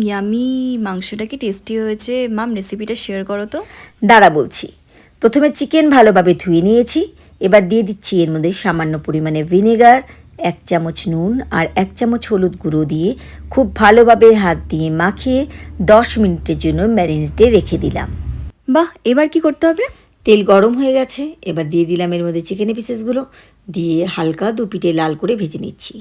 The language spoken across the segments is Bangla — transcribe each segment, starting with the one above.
ইয়ামি। মাংসটা কি টেস্টি হয়েছে? মাম, রেসিপিটা শেয়ার করো তো। দাঁড়া বলছি। প্রথমে চিকেন ভালোভাবে ধুয়ে নিয়েছি। এবার দিয়ে দিচ্ছি এর মধ্যে সামান্য পরিমাণে ভিনেগার, 1 চামচ নুন আর 1 চামচ হলুদ গুঁড়ো দিয়ে খুব ভালোভাবে হাত দিয়ে মাখিয়ে 10 মিনিটের জন্য ম্যারিনেটে রেখে দিলাম। বাহ, এবার কি করতে হবে? তেল গরম হয়ে গেছে। এবার দিয়ে দিলাম এর মধ্যে চিকেনের পিসেসগুলো, দিয়ে হালকা দুপিটে লাল করে ভেজে নিচ্ছি।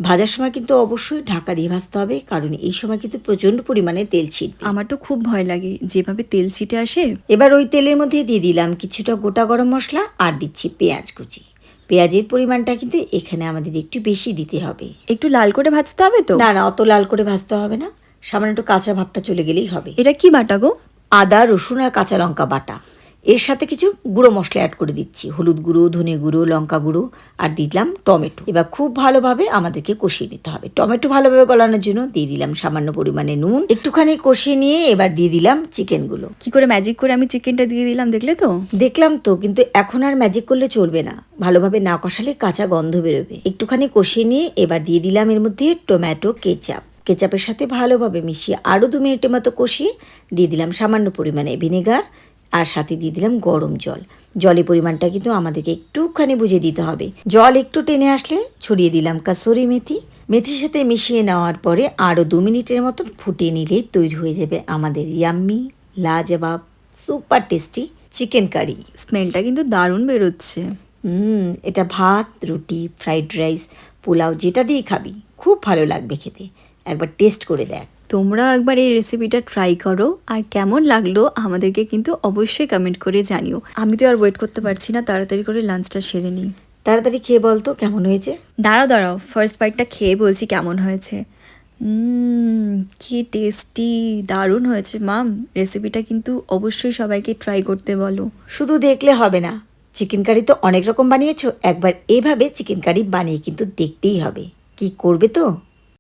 ভাজার সময় কিন্তু অবশ্যই ঢাকা দিয়ে ভাজতে হবে, কারণ এই সময় কিন্তু প্রচণ্ড পরিমাণে তেল ছিটবে। আমার তো খুব ভয় লাগে যেভাবে তেল ছিটে আসে। এবার ওই তেলের মধ্যে দিয়ে দিলাম কিছুটা গোটা গরম মশলা আর দিচ্ছি পেঁয়াজ কুচি। পেঁয়াজের পরিমাণটা কিন্তু এখানে আমাদের একটু বেশি দিতে হবে। একটু লাল করে ভাজতে হবে তো? না, অত লাল করে ভাজতে হবে না, সামান্য একটু কাঁচা ভাবটা চলে গেলেই হবে। এটা কি বাটা গো? আদা, রসুন আর কাঁচা লঙ্কা বাটা। এর সাথে কিছু গুঁড়ো মশলা অ্যাড করে দিচ্ছি, হলুদ গুঁড়ো, ধনে গুঁড়ো, লঙ্কা গুঁড়ো আর দিলাম টমেটো। এবার খুব ভালোভাবে আমাদেরকে কষিয়ে নিতে হবে। টমেটো ভালোভাবে গলানোর জন্য দিয়ে দিলাম সামান্য পরিমাণে নুন। একটুখানি কষিয়ে নিয়ে এবার দিয়ে দিলাম চিকেনগুলো। কি করে ম্যাজিক করে আমি চিকেনটা দিয়ে দিলাম, দেখলে তো? দেখলাম তো, কিন্তু এখন আর ম্যাজিক করলে চলবে না, ভালোভাবে না কষালে কাঁচা গন্ধ বেরোবে। একটুখানি কষিয়ে নিয়ে এবার দিয়ে দিলাম এর মধ্যে টমেটো কেচাপ। কেচাপের সাথে ভালোভাবে মিশিয়ে আরও 2 মিনিটের মতো কষিয়ে দিয়ে দিলাম সামান্য পরিমাণে ভিনেগার আর সাথে দিয়ে দিলাম গরম জল। জলের পরিমাণটা কিন্তু আমাদেরকে একটুখানি বুঝে দিতে হবে। জল একটু টেনে আসলে ছড়িয়ে দিলাম কাসুরি মেথি। মেথির সাথে মিশিয়ে নেওয়ার পরে আরও 2 মিনিটের মতন ফুটিয়ে নিলেই তৈরি হয়ে যাবে আমাদের ইয়াম্মি, লাজবাব, সুপার টেস্টি চিকেন কারি। স্মেলটা কিন্তু দারুণ বেরোচ্ছে। এটা ভাত, রুটি, ফ্রাইড রাইস, পোলাও যেটা দিয়ে খাবি খুব ভালো লাগবে খেতে। একবার টেস্ট করে দেখ। তোমরা একবার এই রেসিপিটা ট্রাই করো, আর কেমন লাগলো আমাদেরকে কিন্তু অবশ্যই কমেন্ট করে জানিও। আমি তো আর ওয়েট করতে পারছি না, তাড়াতাড়ি করে লাঞ্চটা সেরে নিই। তাড়াতাড়ি খেয়ে বল তো কেমন হয়েছে। দাঁড়াও, ফার্স্ট বাইটটা খেয়ে বলছি কেমন হয়েছে। কি টেস্টি, দারুণ হয়েছে মাম। রেসিপিটা কিন্তু অবশ্যই সবাইকে ট্রাই করতে বলো। শুধু দেখলে হবে না, চিকেন কারি তো অনেক রকম বানিয়েছো, একবার এইভাবে চিকেন কারি বানিয়ে কিন্তু দেখতেই হবে। কি করবে তো?